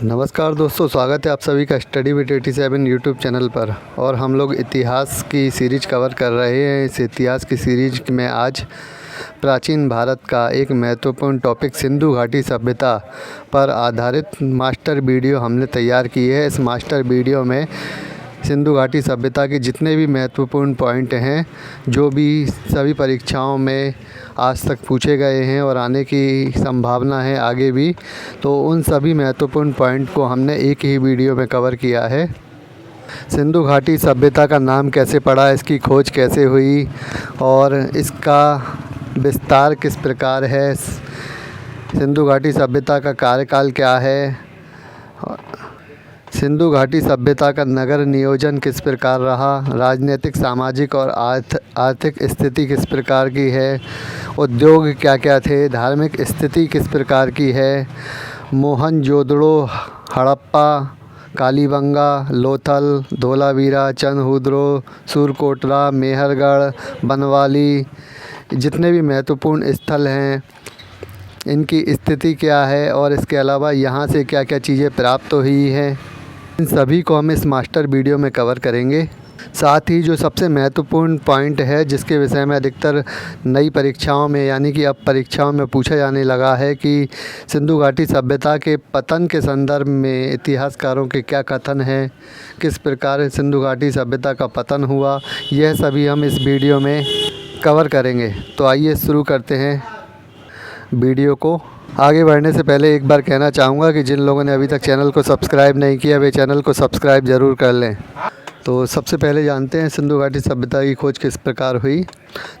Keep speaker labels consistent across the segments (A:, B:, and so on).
A: नमस्कार दोस्तों, स्वागत है आप सभी का स्टडी विद 87 यूट्यूब चैनल पर। और हम लोग इतिहास की सीरीज कवर कर रहे हैं। इस इतिहास की सीरीज में आज प्राचीन भारत का एक महत्वपूर्ण टॉपिक सिंधु घाटी सभ्यता पर आधारित मास्टर वीडियो हमने तैयार की है। इस मास्टर वीडियो में सिंधु घाटी सभ्यता के जितने भी महत्वपूर्ण पॉइंट हैं, जो भी सभी परीक्षाओं में आज तक पूछे गए हैं और आने की संभावना है आगे भी, तो उन सभी महत्वपूर्ण पॉइंट को हमने एक ही वीडियो में कवर किया है। सिंधु घाटी सभ्यता का नाम कैसे पड़ा, इसकी खोज कैसे हुई और इसका विस्तार किस प्रकार है, सिंधु घाटी सभ्यता का कार्यकाल क्या है, सिंधु घाटी सभ्यता का नगर नियोजन किस प्रकार रहा, राजनीतिक, सामाजिक और आर्थिक स्थिति किस प्रकार की है, उद्योग क्या क्या थे, धार्मिक स्थिति किस प्रकार की है, मोहनजोदड़ो, हड़प्पा, कालीबंगा, लोथल, धोलावीरा, चंद्रहूदरो, सूरकोटरा, मेहरगढ़, बनवाली, जितने भी महत्वपूर्ण स्थल हैं इनकी स्थिति क्या है और इसके अलावा यहाँ से क्या क्या चीज़ें प्राप्त हुई हैं, इन सभी को हम इस मास्टर वीडियो में कवर करेंगे। साथ ही जो सबसे महत्वपूर्ण पॉइंट है जिसके विषय में अधिकतर नई परीक्षाओं में यानी कि अब परीक्षाओं में पूछा जाने लगा है कि सिंधु घाटी सभ्यता के पतन के संदर्भ में इतिहासकारों के क्या कथन हैं, किस प्रकार सिंधु घाटी सभ्यता का पतन हुआ, यह सभी हम इस वीडियो में कवर करेंगे। तो आइए शुरू करते हैं वीडियो को। आगे बढ़ने से पहले एक बार कहना चाहूँगा कि जिन लोगों ने अभी तक चैनल को सब्सक्राइब नहीं किया वे चैनल को सब्सक्राइब ज़रूर कर लें। तो सबसे पहले जानते हैं सिंधु घाटी सभ्यता की खोज किस प्रकार हुई।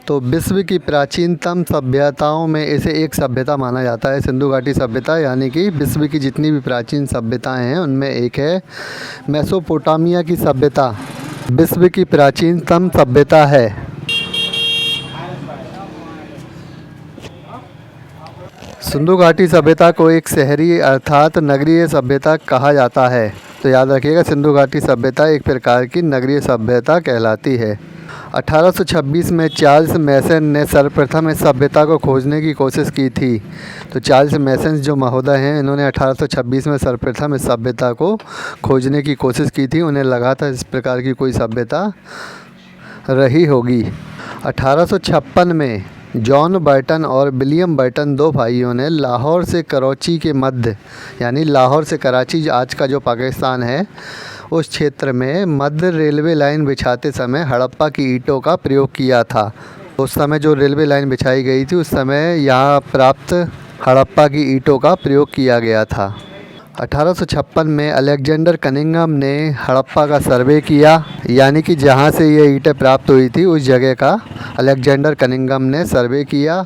A: तो विश्व की प्राचीनतम सभ्यताओं में इसे एक सभ्यता माना जाता है, सिंधु घाटी सभ्यता, यानी कि विश्व की जितनी भी प्राचीन सभ्यताएं हैं उनमें एक है। मेसोपोटामिया की सभ्यता विश्व की प्राचीनतम सभ्यता है। सिंधु घाटी सभ्यता को एक शहरी अर्थात नगरीय सभ्यता कहा जाता है। तो याद रखिएगा, सिंधु घाटी सभ्यता एक प्रकार की नगरीय सभ्यता कहलाती है। 1826 में चार्ल्स मैसन ने सर्वप्रथम इस सभ्यता को खोजने की कोशिश की थी। तो चार्ल्स मैसन जो महोदय हैं, इन्होंने 1826 में सर्वप्रथम इस सभ्यता को खोजने की कोशिश की थी। उन्हें लगा था इस प्रकार की कोई सभ्यता रही होगी। 1856 में जॉन बर्टन और विलियम बर्टन दो भाइयों ने लाहौर से कराची के मध्य यानी लाहौर से कराची आज का जो पाकिस्तान है उस क्षेत्र में मध्य रेलवे लाइन बिछाते समय हड़प्पा की ईंटों का प्रयोग किया था। उस समय जो रेलवे लाइन बिछाई गई थी उस समय यहाँ प्राप्त हड़प्पा की ईंटों का प्रयोग किया गया था। 1856 में अलेक्जेंडर कनिंघम ने हड़प्पा का सर्वे किया, यानी कि जहाँ से ये ईंटें प्राप्त हुई थी उस जगह का अलेक्जेंडर कनिंघम ने सर्वे किया।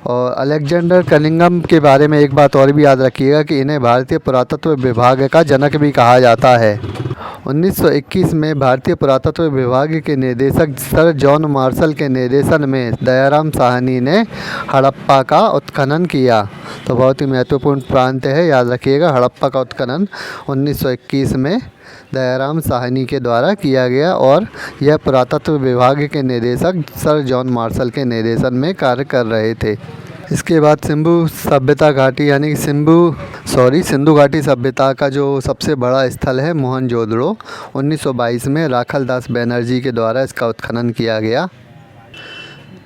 A: और अलेक्जेंडर कनिंघम के बारे में एक बात और भी याद रखिएगा कि इन्हें भारतीय पुरातत्व विभाग का जनक भी कहा जाता है। 1921 में भारतीय पुरातत्व विभाग के निदेशक सर जॉन मार्शल के निर्देशन में दयाराम साहनी ने हड़प्पा का उत्खनन किया। तो बहुत ही महत्वपूर्ण प्रांत है, याद रखिएगा। हड़प्पा का उत्खनन 1921 में दयाराम साहनी के द्वारा किया गया और यह पुरातत्व विभाग के निदेशक सर जॉन मार्शल के निर्देशन में कार्य कर रहे थे। इसके बाद सिंधु सभ्यता घाटी यानी कि सिंधु घाटी सभ्यता का जो सबसे बड़ा स्थल है मोहनजोदड़ो, 1922 में राखल दास बनर्जी के द्वारा इसका उत्खनन किया गया।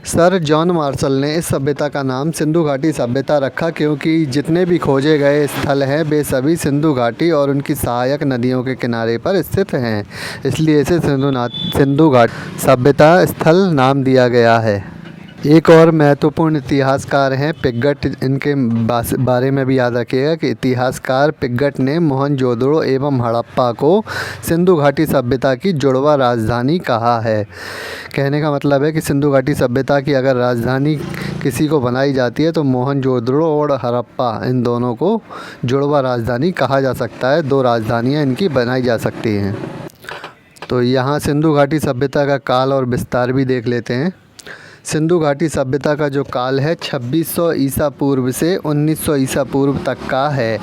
A: सर जॉन मार्शल ने इस सभ्यता का नाम सिंधु घाटी सभ्यता रखा क्योंकि जितने भी खोजे गए स्थल हैं वे सभी सिंधु घाटी और उनकी सहायक नदियों के किनारे पर स्थित हैं, इसलिए इसे सिंधु घाटी सभ्यता स्थल नाम दिया गया है। एक और महत्वपूर्ण इतिहासकार हैं पिग्गट, इनके बारे में भी याद रखिएगा कि इतिहासकार पिग्गट ने मोहनजोदड़ो एवं हड़प्पा को सिंधु घाटी सभ्यता की जुड़वा राजधानी कहा है। कहने का मतलब है कि सिंधु घाटी सभ्यता की अगर राजधानी किसी को बनाई जाती है तो मोहनजोदड़ो और हड़प्पा इन दोनों को जुड़वा राजधानी कहा जा सकता है। दो राजधानियाँ इनकी बनाई जा सकती हैं। तो यहाँ सिंधु घाटी सभ्यता का काल और विस्तार भी देख लेते हैं। सिंधु घाटी सभ्यता का जो काल है 2600 ईसा पूर्व से 1900 ईसा पूर्व तक का है,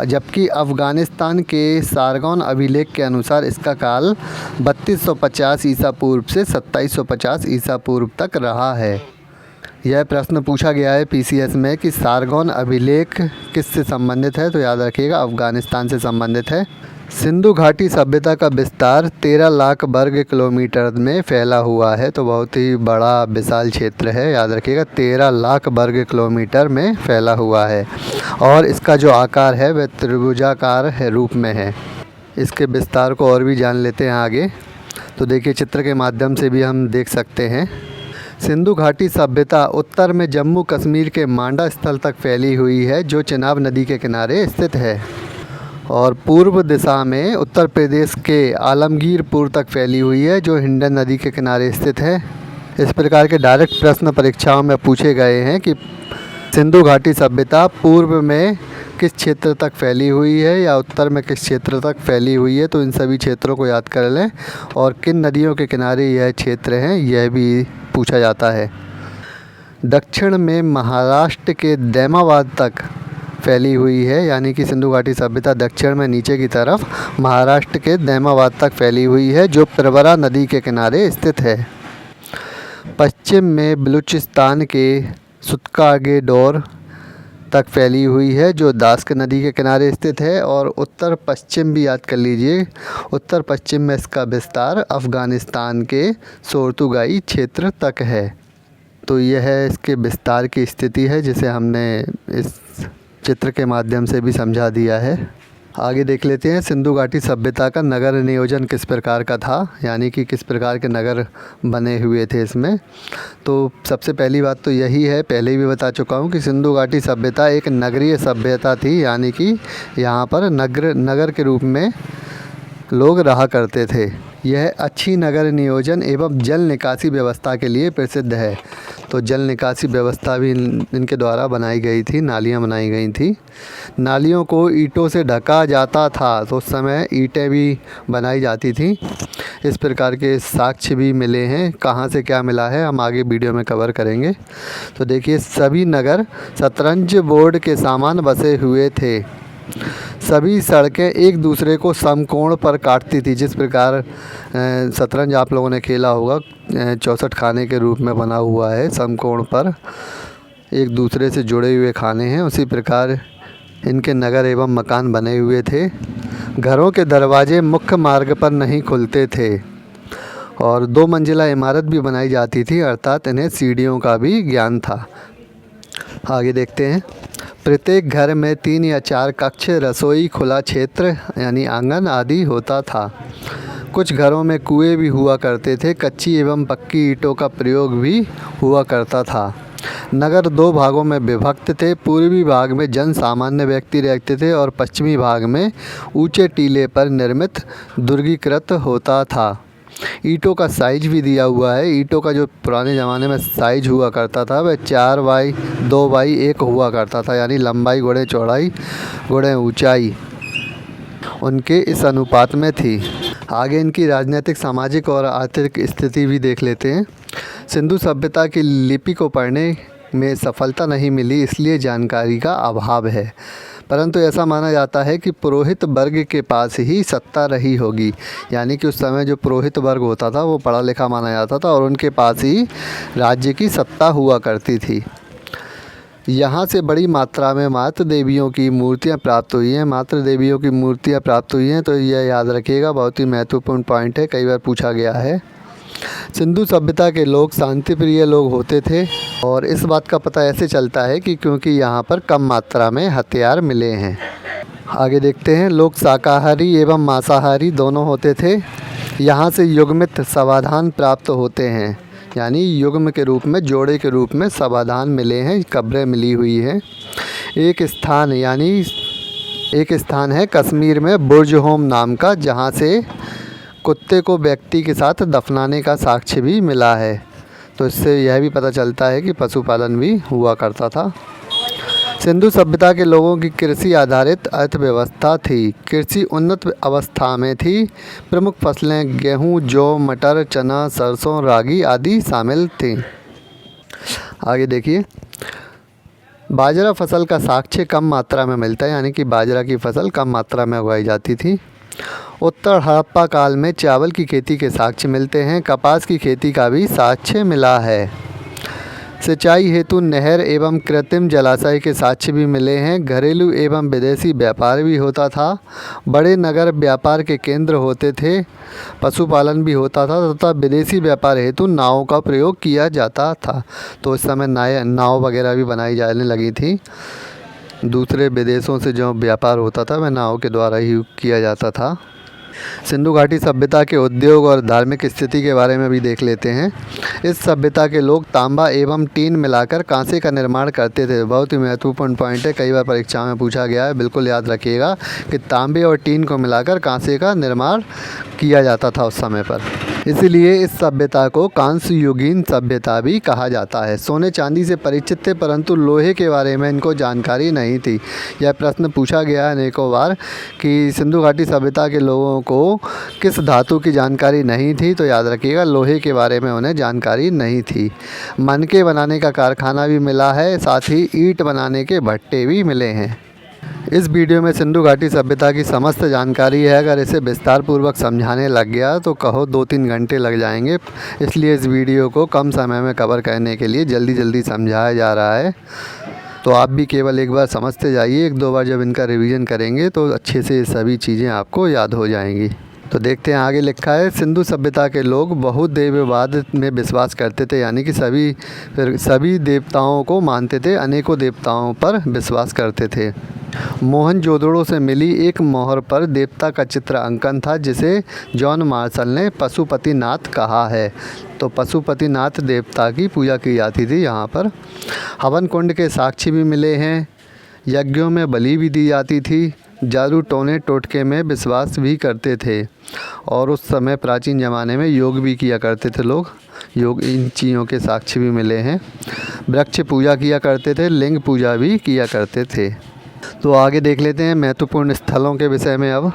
A: जबकि अफ़गानिस्तान के सारगौन अभिलेख के अनुसार इसका काल 3250 ईसा पूर्व से 2750 ईसा पूर्व तक रहा है। यह प्रश्न पूछा गया है पीसीएस में कि सारगोन अभिलेख किससे संबंधित है, तो याद रखिएगा अफ़गानिस्तान से संबंधित है। सिंधु घाटी सभ्यता का विस्तार 13 लाख वर्ग किलोमीटर में फैला हुआ है, तो बहुत ही बड़ा विशाल क्षेत्र है। याद रखिएगा 13 लाख वर्ग किलोमीटर में फैला हुआ है और इसका जो आकार है वह त्रिभुजाकार है रूप में है। इसके विस्तार को और भी जान लेते हैं आगे। तो देखिए चित्र के माध्यम से भी हम देख सकते हैं। सिंधु घाटी सभ्यता उत्तर में जम्मू कश्मीर के मांडा स्थल तक फैली हुई है जो चिनाब नदी के किनारे स्थित है, और पूर्व दिशा में उत्तर प्रदेश के आलमगीरपुर तक फैली हुई है जो हिंडन नदी के किनारे स्थित है। इस प्रकार के डायरेक्ट प्रश्न परीक्षाओं में पूछे गए हैं कि सिंधु घाटी सभ्यता पूर्व में किस क्षेत्र तक फैली हुई है या उत्तर में किस क्षेत्र तक फैली हुई है, तो इन सभी क्षेत्रों को याद कर लें। और किन नदियों के किनारे यह क्षेत्र हैं यह भी पूछा जाता है। दक्षिण में महाराष्ट्र के दैमाबाद तक फैली हुई है, यानी कि सिंधु घाटी सभ्यता दक्षिण में नीचे की तरफ महाराष्ट्र के दैमाबाद तक फैली हुई है जो प्रवरा नदी के किनारे स्थित है। पश्चिम में बलूचिस्तान के सुत्कागेडोर तक फैली हुई है जो दास्क नदी के किनारे स्थित है। और उत्तर पश्चिम भी याद कर लीजिए, उत्तर पश्चिम में इसका विस्तार अफ़गानिस्तान के सोर्तुगाई क्षेत्र तक है। तो यह इसके विस्तार की स्थिति है जिसे हमने इस चित्र के माध्यम से भी समझा दिया है। आगे देख लेते हैं सिंधु घाटी सभ्यता का नगर नियोजन किस प्रकार का था, यानी कि किस प्रकार के नगर बने हुए थे इसमें। तो सबसे पहली बात तो यही है, पहले ही भी बता चुका हूँ कि सिंधु घाटी सभ्यता एक नगरीय सभ्यता थी, यानी कि यहाँ पर नगर के रूप में लोग रहा करते थे। यह अच्छी नगर नियोजन एवं जल निकासी व्यवस्था के लिए प्रसिद्ध है। तो जल निकासी व्यवस्था भी इनके द्वारा बनाई गई थी, नालियाँ बनाई गई थी। नालियों को ईंटों से ढका जाता था, तो उस समय ईंटें भी बनाई जाती थी। इस प्रकार के साक्ष्य भी मिले हैं, कहाँ से क्या मिला है हम आगे वीडियो में कवर करेंगे। तो देखिए सभी नगर शतरंज बोर्ड के समान बसे हुए थे। सभी सड़कें एक दूसरे को समकोण पर काटती थी, जिस प्रकार शतरंज आप लोगों ने खेला होगा, 64 खाने के रूप में बना हुआ है, समकोण पर एक दूसरे से जुड़े हुए खाने हैं, उसी प्रकार इनके नगर एवं मकान बने हुए थे। घरों के दरवाजे मुख्य मार्ग पर नहीं खुलते थे और 2 मंजिला इमारत भी बनाई जाती थी, अर्थात इन्हें सीढ़ियों का भी ज्ञान था। आगे देखते हैं। प्रत्येक घर में 3 या 4 कक्ष, रसोई, खुला क्षेत्र यानी आंगन आदि होता था। कुछ घरों में कुएं भी हुआ करते थे। कच्ची एवं पक्की ईंटों का प्रयोग भी हुआ करता था। नगर 2 भागों में विभक्त थे। पूर्वी भाग में जन सामान्य व्यक्ति रहते थे और पश्चिमी भाग में ऊंचे टीले पर निर्मित दुर्गीकृत होता था। ईंटों का साइज भी दिया हुआ है। ईंटों का जो पुराने ज़माने में साइज हुआ करता था वह 4/2/1 हुआ करता था, यानी लंबाई गुणे चौड़ाई गुणे ऊंचाई उनके इस अनुपात में थी। आगे इनकी राजनीतिक, सामाजिक और आर्थिक स्थिति भी देख लेते हैं। सिंधु सभ्यता की लिपि को पढ़ने में सफलता नहीं मिली, इसलिए जानकारी का अभाव है, परंतु ऐसा माना जाता है कि पुरोहित वर्ग के पास ही सत्ता रही होगी, यानी कि उस समय जो पुरोहित वर्ग होता था वो पढ़ा लिखा माना जाता था और उनके पास ही राज्य की सत्ता हुआ करती थी। यहाँ से बड़ी मात्रा में मातृ देवियों की मूर्तियाँ प्राप्त हुई हैं। मातृ देवियों की मूर्तियाँ प्राप्त हुई हैं, तो यह याद रखिएगा, बहुत ही महत्वपूर्ण पॉइंट है, कई बार पूछा गया है। सिंधु सभ्यता के लोग शांतिप्रिय लोग होते थे और इस बात का पता ऐसे चलता है कि क्योंकि यहाँ पर कम मात्रा में हथियार मिले हैं। आगे देखते हैं। लोग शाकाहारी एवं मांसाहारी दोनों होते थे। यहाँ से युग्मित समाधान प्राप्त होते हैं, यानी युग्म के रूप में, जोड़े के रूप में समाधान मिले हैं, कब्रें मिली हुई हैं। एक स्थान है कश्मीर में बुर्जहोम नाम का, जहाँ से कुत्ते को व्यक्ति के साथ दफनाने का साक्ष्य भी मिला है। तो इससे यह भी पता चलता है कि पशुपालन भी हुआ करता था। सिंधु सभ्यता के लोगों की कृषि आधारित अर्थव्यवस्था थी। कृषि उन्नत अवस्था में थी। प्रमुख फसलें गेहूं, जौ, मटर, चना, सरसों, रागी आदि शामिल थीं। आगे देखिए। बाजरा फसल का साक्ष्य कम मात्रा में मिलता है, यानी कि बाजरा की फसल कम मात्रा में उगाई जाती थी। उत्तर हड़प्पा काल में चावल की खेती के साक्ष्य मिलते हैं। कपास की खेती का भी साक्ष्य मिला है। सिंचाई हेतु नहर एवं कृत्रिम जलाशय के साक्ष्य भी मिले हैं। घरेलू एवं विदेशी व्यापार भी होता था। बड़े नगर व्यापार के केंद्र होते थे। पशुपालन भी होता था तथा विदेशी व्यापार हेतु नावों का प्रयोग किया जाता था। तो उस समय नाव वगैरह भी बनाई जाने लगी थी। दूसरे विदेशों से जो व्यापार होता था वह नाव के द्वारा ही किया जाता था। सिंधु घाटी सभ्यता के उद्योग और धार्मिक स्थिति के बारे में भी देख लेते हैं। इस सभ्यता के लोग तांबा एवं टीन मिलाकर कांसे का निर्माण करते थे। बहुत ही महत्वपूर्ण पॉइंट है, कई बार परीक्षा में पूछा गया है, बिल्कुल याद रखिएगा कि तांबे और टीन को मिलाकर कांसे का निर्माण किया जाता था उस समय पर। इसीलिए इस सभ्यता को कांस्य युगीन सभ्यता भी कहा जाता है। सोने चांदी से परिचित थे परंतु लोहे के बारे में इनको जानकारी नहीं थी। यह प्रश्न पूछा गया है अनेकों बार कि सिंधु घाटी सभ्यता के लोगों को किस धातु की जानकारी नहीं थी, तो याद रखिएगा लोहे के बारे में उन्हें जानकारी नहीं थी। मनके बनाने का कारखाना भी मिला है, साथ ही ईंट बनाने के भट्टे भी मिले हैं। इस वीडियो में सिंधु घाटी सभ्यता की समस्त जानकारी है। अगर इसे विस्तार पूर्वक समझाने लग गया तो कहो 2-3 घंटे लग जाएंगे। इसलिए इस वीडियो को कम समय में कवर करने के लिए जल्दी जल्दी समझाया जा रहा है। तो आप भी केवल एक बार समझते जाइए, 1-2 बार जब इनका रिवीजन करेंगे तो अच्छे से सभी चीज़ें आपको याद हो जाएंगी। तो देखते हैं आगे लिखा है, सिंधु सभ्यता के लोग बहुत देववाद में विश्वास करते थे, यानी कि सभी देवताओं को मानते थे, अनेकों देवताओं पर विश्वास करते थे। मोहनजोदड़ो से मिली एक मोहर पर देवता का चित्र अंकन था जिसे जॉन मार्शल ने पशुपतिनाथ कहा है। तो पशुपतिनाथ देवता की पूजा की जाती थी यहाँ पर। हवन कुंड के साक्ष्य भी मिले हैं। यज्ञों में बलि भी दी जाती थी। जादू टोने टोटके में विश्वास भी करते थे और उस समय प्राचीन ज़माने में योग भी किया करते थे लोग। योग इन चीज़ों के साक्ष्य भी मिले हैं। वृक्ष पूजा किया करते थे, लिंग पूजा भी किया करते थे। तो आगे देख लेते हैं महत्वपूर्ण स्थलों के विषय में। अब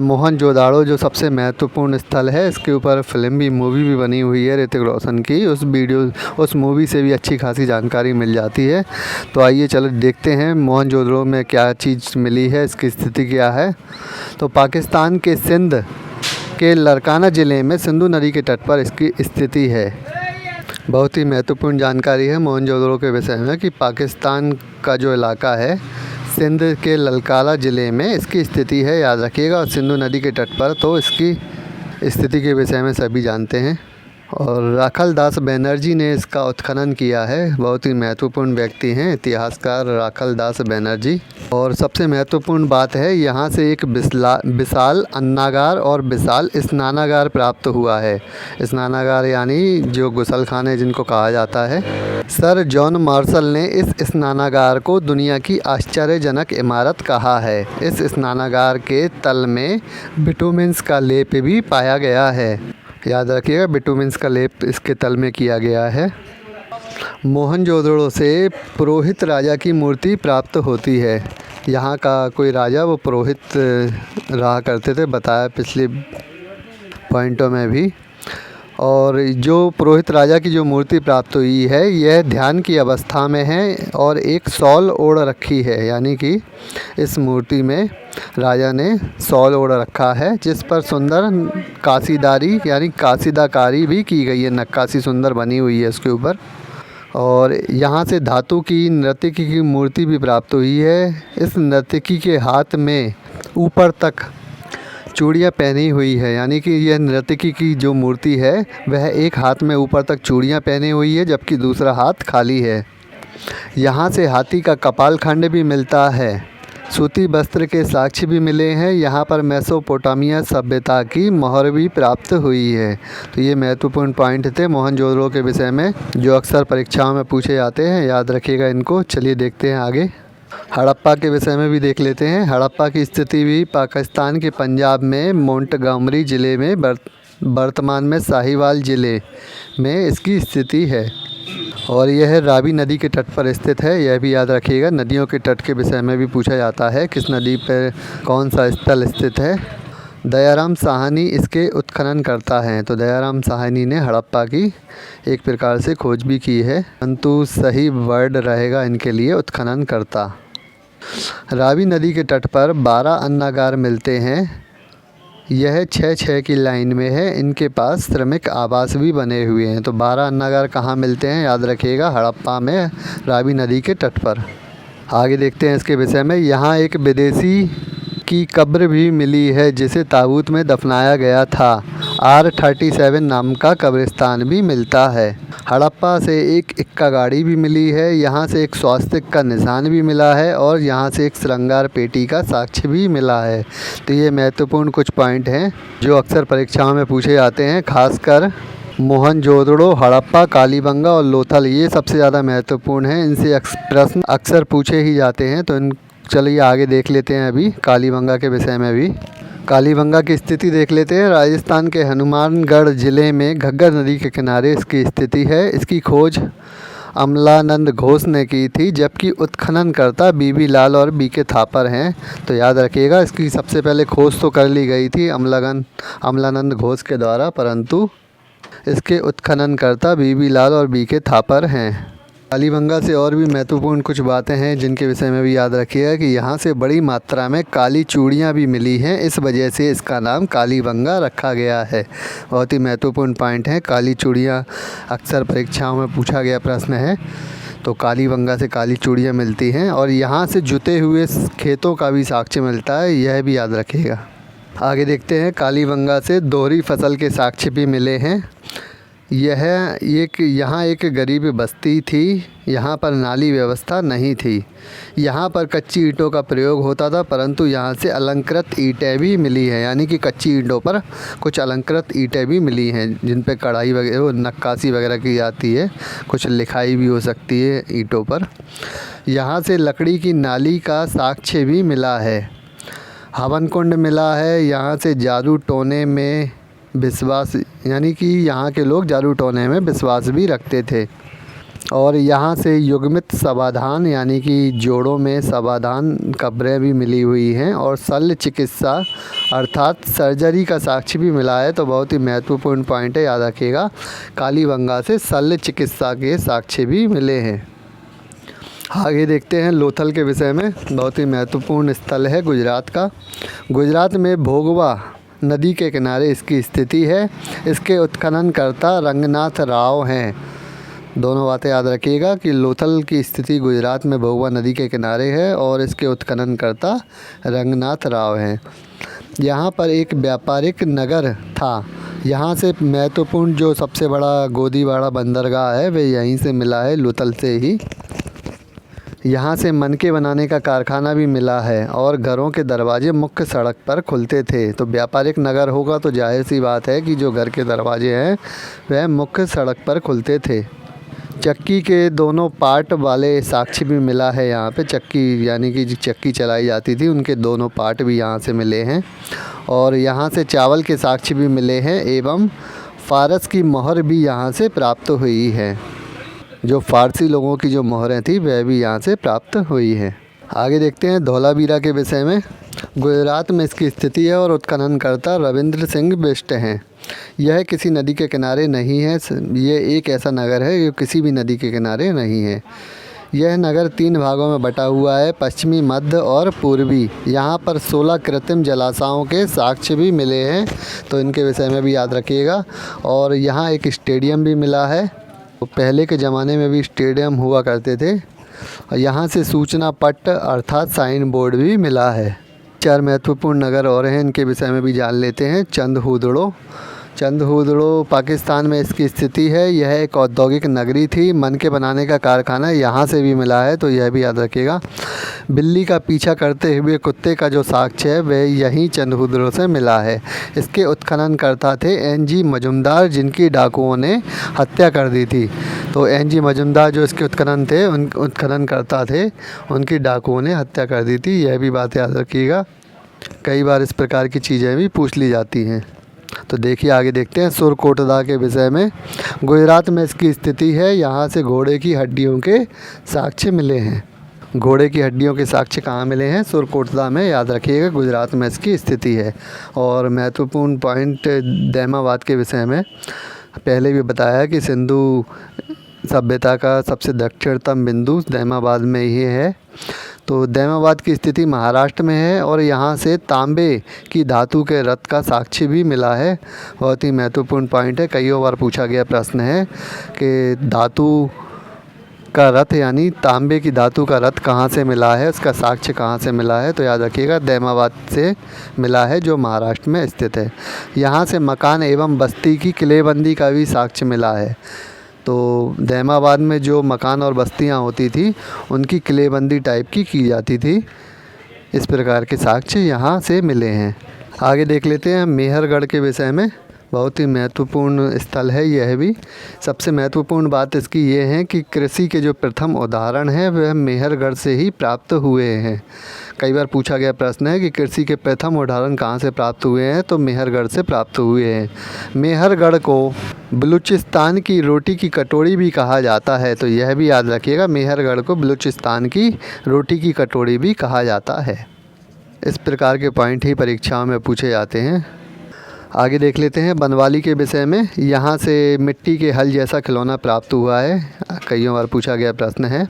A: मोहनजोदाड़ो जो सबसे महत्वपूर्ण स्थल है, इसके ऊपर मूवी भी बनी हुई है ऋतिक रोशन की। उस मूवी से भी अच्छी खासी जानकारी मिल जाती है। तो आइए चलो देखते हैं मोहनजोदड़ो में क्या चीज़ मिली है, इसकी स्थिति क्या है। तो पाकिस्तान के सिंध के लरकाना ज़िले में सिंधु नदी के तट पर इसकी स्थिति है। बहुत ही महत्वपूर्ण जानकारी है मोहनजोदड़ो के विषय में कि पाकिस्तान का जो इलाका है सिंध के ललकाला ज़िले में इसकी स्थिति है, याद रखिएगा। और सिंधु नदी के तट पर तो इसकी स्थिति के विषय में सभी जानते हैं। और राखल दास बनर्जी ने इसका उत्खनन किया है। बहुत ही महत्वपूर्ण व्यक्ति हैं इतिहासकार राखल दास बनर्जी। और सबसे महत्वपूर्ण बात है, यहाँ से एक विशाल अन्नागार और विशाल स्नानागार प्राप्त हुआ है। स्नानागार यानी जो गुसलखाने जिनको कहा जाता है। सर जॉन मार्शल ने इस स्नानागार को दुनिया की आश्चर्यजनक इमारत कहा है। इस स्नानागार के तल में बिटुमिन्स का लेप भी पाया गया है। याद रखिएगा बिटुमिन्स का लेप इसके तल में किया गया है। मोहनजोदड़ो से पुरोहित राजा की मूर्ति प्राप्त होती है। यहाँ का कोई राजा वो पुरोहित रहा करते थे, बताया पिछले पॉइंटों में भी। और जो पुरोहित राजा की जो मूर्ति प्राप्त हुई है यह ध्यान की अवस्था में है और एक शॉल ओढ़ रखी है, यानी कि इस मूर्ति में राजा ने शॉल ओढ़ रखा है जिस पर सुंदर कासीदारी यानी कासीदाकारी भी की गई है। नक्काशी सुंदर बनी हुई है उसके ऊपर। और यहाँ से धातु की नर्तकी की मूर्ति भी प्राप्त हुई है। इस नर्तकी के हाथ में ऊपर तक चूड़ियाँ पहनी हुई है, यानी कि यह नर्तकी की जो मूर्ति है वह एक हाथ में ऊपर तक चूड़ियाँ पहनी हुई है जबकि दूसरा हाथ खाली है। यहाँ से हाथी का कपाल खंड भी मिलता है। सूती वस्त्र के साक्ष्य भी मिले हैं। यहाँ पर मेसोपोटामिया सभ्यता की मोहर भी प्राप्त हुई है। तो ये महत्वपूर्ण पॉइंट थे मोहनजोदड़ो के विषय में जो अक्सर परीक्षाओं में पूछे जाते हैं, याद रखिएगा इनको। चलिए देखते हैं आगे। हड़प्पा के विषय में भी देख लेते हैं। हड़प्पा की स्थिति भी पाकिस्तान के पंजाब में मोंटगोमरी ज़िले में वर्तमान में साहिवाल ज़िले में इसकी स्थिति है। और यह रावी नदी के तट पर स्थित है, यह भी याद रखिएगा। नदियों के तट के विषय में भी पूछा जाता है, किस नदी पर कौन सा स्थल स्थित है। दयाराम साहनी इसके उत्खनन करता है। तो दयाराम साहनी ने हड़प्पा की एक प्रकार से खोज भी की है, परंतु सही वर्ड रहेगा इनके लिए उत्खनन करता। रावी नदी के तट पर 12 अन्नागार मिलते हैं। यह 6-6 की लाइन में है। इनके पास श्रमिक आवास भी बने हुए हैं। तो 12 नगर कहाँ मिलते हैं, याद रखिएगा, हड़प्पा में रावी नदी के तट पर। आगे देखते हैं इसके विषय में। यहाँ एक विदेशी की कब्र भी मिली है जिसे ताबूत में दफनाया गया था। R37 नाम का कब्रिस्तान भी मिलता है। हड़प्पा से एक इक्का गाड़ी भी मिली है। यहाँ से एक स्वास्तिक का निशान भी मिला है और यहाँ से एक श्रृंगार पेटी का साक्ष्य भी मिला है। तो ये महत्वपूर्ण कुछ पॉइंट हैं जो अक्सर परीक्षाओं में पूछे जाते हैं, खासकर मोहनजोदड़ो, हड़प्पा, कालीबंगा और लोथल, ये सबसे ज़्यादा महत्वपूर्ण हैं। इनसे प्रश्न अक्सर पूछे ही जाते हैं। तो चलिए आगे देख लेते हैं अभी कालीबंगा के विषय में भी। कालीबंगा की स्थिति देख लेते हैं। राजस्थान के हनुमानगढ़ ज़िले में घग्गर नदी के किनारे इसकी स्थिति है। इसकी खोज अमलानंद घोष ने की थी, जबकि उत्खननकर्ता बीबी लाल और बीके थापर हैं। तो याद रखिएगा, इसकी सबसे पहले खोज तो कर ली गई थी अमलानंद घोष के द्वारा, परंतु इसके उत्खननकर्ता बीबी लाल और बीके थापर हैं। कालीबंगा से और भी महत्वपूर्ण कुछ बातें हैं जिनके विषय में भी याद रखिएगा कि यहाँ से बड़ी मात्रा में काली चूड़ियाँ भी मिली हैं। इस वजह से इसका नाम कालीबंगा रखा गया है। बहुत ही महत्वपूर्ण पॉइंट है। काली चूड़ियाँ अक्सर परीक्षाओं में पूछा गया प्रश्न है। तो कालीबंगा से काली चूड़ियाँ मिलती हैं और यहाँ से जुते हुए खेतों का भी साक्ष्य मिलता है, यह भी याद रखिएगा। आगे देखते हैं। कालीबंगा से दोहरी फसल के साक्ष्य भी मिले हैं। यहाँ एक गरीब बस्ती थी। यहाँ पर नाली व्यवस्था नहीं थी। यहाँ पर कच्ची ईंटों का प्रयोग होता था, परंतु यहाँ से अलंकृत ईंटें भी मिली हैं, यानी कि कच्ची ईंटों पर कुछ अलंकृत ईंटें भी मिली हैं जिन पे कढ़ाई वगैरह, नक्काशी वगैरह की जाती है, कुछ लिखाई भी हो सकती है ईंटों पर। यहाँ से लकड़ी की नाली का साक्ष्य भी मिला है। हवन कुंड मिला है। यहाँ से जादू टोने में विश्वास, यानी कि यहाँ के लोग जादू टोने में विश्वास भी रखते थे। और यहाँ से युग्मित समाधान, यानी कि जोड़ों में समाधान कब्रें भी मिली हुई हैं। और शल्य चिकित्सा अर्थात सर्जरी का साक्ष्य भी मिला है। तो बहुत ही महत्वपूर्ण पॉइंट है, याद रखिएगा। कालीबंगा से शल्य चिकित्सा के साक्ष्य भी मिले हैं। आगे देखते हैं लोथल के विषय में। बहुत ही महत्वपूर्ण स्थल है गुजरात का। गुजरात में भोगवा नदी के किनारे इसकी स्थिति है। इसके उत्खननकर्ता रंगनाथ राव हैं। दोनों बातें याद रखिएगा कि लोथल की स्थिति गुजरात में भोगवा नदी के किनारे है और इसके उत्खननकर्ता रंगनाथ राव हैं। यहाँ पर एक व्यापारिक नगर था। यहाँ से महत्वपूर्ण जो सबसे बड़ा गोदीवाड़ा बंदरगाह है वह यहीं से मिला है, लोथल से ही। यहाँ से मनके बनाने का कारखाना भी मिला है और घरों के दरवाजे मुख्य सड़क पर खुलते थे। तो व्यापारिक नगर होगा तो जाहिर सी बात है कि जो घर के दरवाजे हैं वह मुख्य सड़क पर खुलते थे। चक्की के दोनों पार्ट वाले साक्ष्य भी मिला है। यहाँ पे चक्की, यानी कि चक्की चलाई जाती थी, उनके दोनों पार्ट भी यहाँ से मिले हैं। और यहाँ से चावल के साक्ष्य भी मिले हैं एवं फ़ारस की मोहर भी यहाँ से प्राप्त हुई है। जो फ़ारसी लोगों की जो मोहरें थी वह भी यहाँ से प्राप्त हुई हैं। आगे देखते हैं धौलावीरा के विषय में। गुजरात में इसकी स्थिति है और उत्खननकर्ता रविंद्र सिंह बिष्ट हैं। यह किसी नदी के किनारे नहीं है। ये एक ऐसा नगर है जो किसी भी नदी के किनारे नहीं है। यह नगर 3 भागों में बटा हुआ है, पश्चिमी, मध्य और पूर्वी। यहाँ पर 16 कृत्रिम जलाशयों के साक्ष्य भी मिले हैं। तो इनके विषय में भी याद रखिएगा। और यहाँ एक स्टेडियम भी मिला है। पहले के ज़माने में भी स्टेडियम हुआ करते थे। यहाँ से सूचना पट्ट अर्थात साइन बोर्ड भी मिला है। 4 महत्वपूर्ण नगर और हैं, इनके विषय में भी जान लेते हैं। चंदहुदड़ो पाकिस्तान में इसकी स्थिति है। यह एक औद्योगिक नगरी थी। मनके बनाने का कारखाना यहाँ से भी मिला है, तो यह भी याद रखिएगा। बिल्ली का पीछा करते हुए कुत्ते का जो साक्ष्य है वह यहीं चंदहुदड़ो से मिला है। इसके उत्खननकर्ता थे NG मजुमदार, जिनकी डाकुओं ने हत्या कर दी थी। तो NG मजुमदार जो इसके उत्खननकर्ता थे, उनकी डाकुओं ने हत्या कर दी थी। यह भी बात याद रखिएगा। कई बार इस प्रकार की चीज़ें भी पूछ ली जाती हैं। तो देखिए आगे देखते हैं सुरकोटदा के विषय में। गुजरात में इसकी स्थिति है। यहाँ से घोड़े की हड्डियों के साक्ष्य मिले हैं। घोड़े की हड्डियों के साक्ष्य कहाँ मिले हैं? सुरकोटदा में, याद रखिएगा। गुजरात में इसकी स्थिति है। और महत्वपूर्ण पॉइंट दैमाबाद के विषय में पहले भी बताया कि सिंधु सभ्यता का सबसे दक्षिणतम बिंदु दैमाबाद में ही है। तो दैमाबाद की स्थिति महाराष्ट्र में है और यहाँ से तांबे की धातु के रथ का साक्ष्य भी मिला है। बहुत ही महत्वपूर्ण पॉइंट है, कई बार पूछा गया प्रश्न है कि धातु का रथ यानी तांबे की धातु का रथ कहाँ से मिला है, उसका साक्ष्य कहाँ से मिला है। तो याद रखिएगा दैमाबाद से मिला है जो महाराष्ट्र में स्थित है। यहाँ से मकान एवं बस्ती की किलेबंदी का भी साक्ष्य मिला है। तो दैमाबाद में जो मकान और बस्तियाँ होती थी उनकी किलेबंदी टाइप की जाती थी। इस प्रकार के साक्ष्य यहाँ से मिले हैं। आगे देख लेते हैं मेहरगढ़ के विषय में। बहुत ही महत्वपूर्ण स्थल है यह भी। सबसे महत्वपूर्ण बात इसकी ये है कि कृषि के जो प्रथम उदाहरण हैं वह मेहरगढ़ से ही प्राप्त हुए हैं। कई बार पूछा गया प्रश्न है कि कृषि के प्रथम उदाहरण कहाँ से प्राप्त हुए हैं, तो मेहरगढ़ से प्राप्त हुए हैं। मेहरगढ़ को बलूचिस्तान की रोटी की कटोरी भी कहा जाता है, तो यह भी याद रखिएगा, मेहरगढ़ को बलूचिस्तान की रोटी की कटोरी भी कहा जाता है। इस प्रकार के पॉइंट ही परीक्षाओं में पूछे जाते हैं। आगे देख लेते हैं बनवाली के विषय में। यहाँ से मिट्टी के हल जैसा खिलौना प्राप्त हुआ है, कई बार पूछा गया प्रश्न है।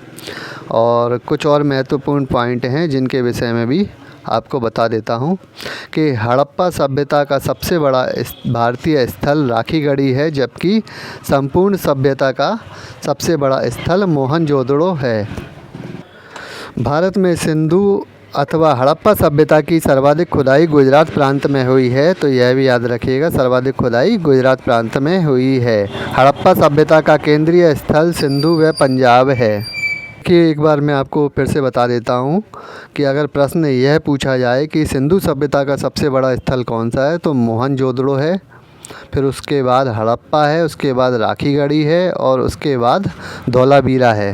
A: और कुछ और महत्वपूर्ण पॉइंट हैं जिनके विषय में भी आपको बता देता हूँ कि हड़प्पा सभ्यता का सबसे बड़ा भारतीय स्थल राखीगढ़ी है, जबकि संपूर्ण सभ्यता का सबसे बड़ा स्थल मोहनजोदड़ो है। भारत में सिंधु अथवा हड़प्पा सभ्यता की सर्वाधिक खुदाई गुजरात प्रांत में हुई है, तो यह भी याद रखिएगा, सर्वाधिक खुदाई गुजरात प्रांत में हुई है। हड़प्पा सभ्यता का केंद्रीय स्थल सिंधु व पंजाब है। कि एक बार मैं आपको फिर से बता देता हूँ कि अगर प्रश्न यह पूछा जाए कि सिंधु सभ्यता का सबसे बड़ा स्थल कौन सा है, तो मोहनजोदड़ो है, फिर उसके बाद हड़प्पा है, उसके बाद राखीगढ़ी है और उसके बाद धौलावीरा है।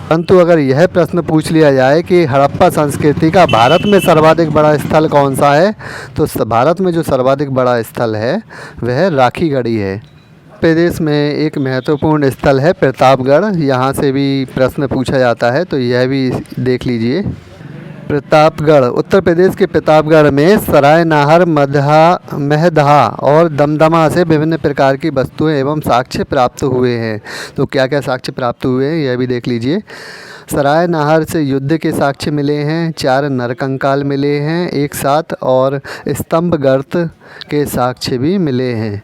A: परंतु अगर यह प्रश्न पूछ लिया जाए कि हड़प्पा संस्कृति का भारत में सर्वाधिक बड़ा स्थल कौन सा है, तो भारत में जो सर्वाधिक बड़ा स्थल है वह राखीगढ़ी है। प्रदेश में एक महत्वपूर्ण स्थल है प्रतापगढ़, यहाँ से भी प्रश्न पूछा जाता है, तो यह भी देख लीजिए। प्रतापगढ़ उत्तर प्रदेश के प्रतापगढ़ में सरायनाहर, महदहा और दमदमा से विभिन्न प्रकार की वस्तुएं एवं साक्ष्य प्राप्त हुए हैं। तो क्या क्या साक्ष्य प्राप्त हुए हैं यह भी देख लीजिए। सरायनाहर से युद्ध के साक्ष्य मिले हैं, 4 नरकंकाल मिले हैं एक साथ, और स्तंभगर्त के साक्ष्य भी मिले हैं।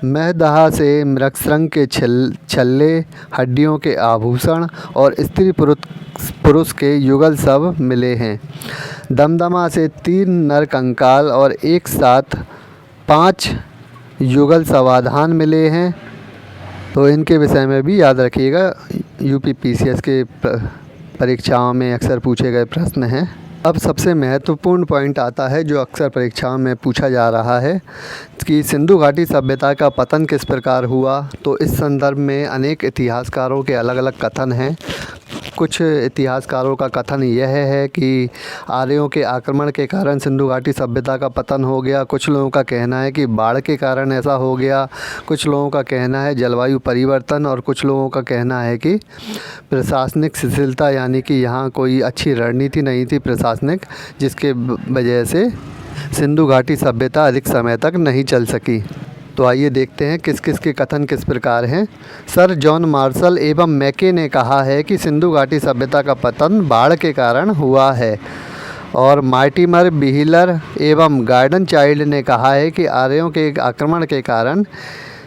A: महदहा से मृगशृंग के छल्ले, हड्डियों के आभूषण और स्त्री पुरुष के युगल सब मिले हैं। दमदमा से 3 नरकंकाल और एक साथ 5 युगल समाधान मिले हैं। तो इनके विषय में भी याद रखिएगा, यूपीपीसीएस के परीक्षाओं में अक्सर पूछे गए प्रश्न हैं। अब सबसे महत्वपूर्ण पॉइंट आता है जो अक्सर परीक्षाओं में पूछा जा रहा है कि सिंधु घाटी सभ्यता का पतन किस प्रकार हुआ। तो इस संदर्भ में अनेक इतिहासकारों के अलग अलग कथन हैं। कुछ इतिहासकारों का कथन यह है कि आर्यों के आक्रमण के कारण सिंधु घाटी सभ्यता का पतन हो गया। कुछ लोगों का कहना है कि बाढ़ के कारण ऐसा हो गया। कुछ लोगों का कहना है जलवायु परिवर्तन, और कुछ लोगों का कहना है कि प्रशासनिक शिथिलता, यानी कि यहाँ कोई अच्छी रणनीति नहीं थी प्रशासनिक, जिसके वजह से सिंधु घाटी सभ्यता अधिक समय तक नहीं चल सकी। तो आइए देखते हैं किस किस के कथन किस प्रकार हैं। सर जॉन मार्शल एवं मैके ने कहा है कि सिंधु घाटी सभ्यता का पतन बाढ़ के कारण हुआ है, और मार्टिमर व्हीलर एवं गार्डन चाइल्ड ने कहा है कि आर्यों के आक्रमण के कारण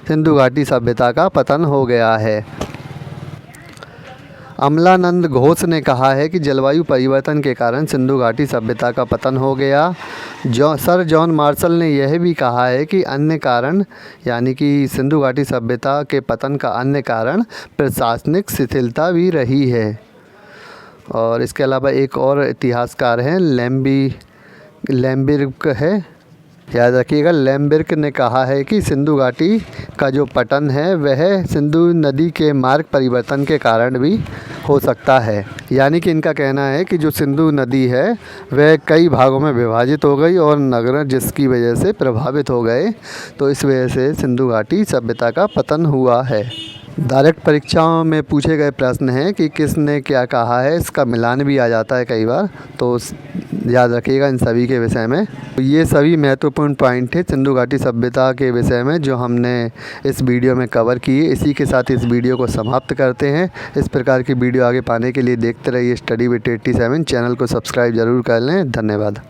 A: सिंधु घाटी सभ्यता का पतन हो गया है। अमलानंद घोष ने कहा है कि जलवायु परिवर्तन के कारण सिंधु घाटी सभ्यता का पतन हो गया। सर जॉन मार्शल ने यह भी कहा है कि अन्य कारण, यानी कि सिंधु घाटी सभ्यता के पतन का अन्य कारण प्रशासनिक शिथिलता भी रही है। और इसके अलावा एक और इतिहासकार हैं, लैम्बिर्क है, याद रखिएगा। लैम्बिर्क ने कहा है कि सिंधु घाटी का जो पतन है वह सिंधु नदी के मार्ग परिवर्तन के कारण भी हो सकता है। यानी कि इनका कहना है कि जो सिंधु नदी है वह कई भागों में विभाजित हो गई और नगर जिसकी वजह से प्रभावित हो गए, तो इस वजह से सिंधु घाटी सभ्यता का पतन हुआ है। डायरेक्ट परीक्षाओं में पूछे गए प्रश्न हैं कि किसने क्या कहा है, इसका मिलान भी आ जाता है कई बार, तो याद रखिएगा इन सभी के विषय में। तो ये सभी महत्वपूर्ण पॉइंट थे सिंधु घाटी सभ्यता के विषय में जो हमने इस वीडियो में कवर किए। इसी के साथ इस वीडियो को समाप्त करते हैं। इस प्रकार की वीडियो आगे पाने के लिए देखते रहिए स्टडी विद 87। चैनल को सब्सक्राइब ज़रूर कर लें। धन्यवाद।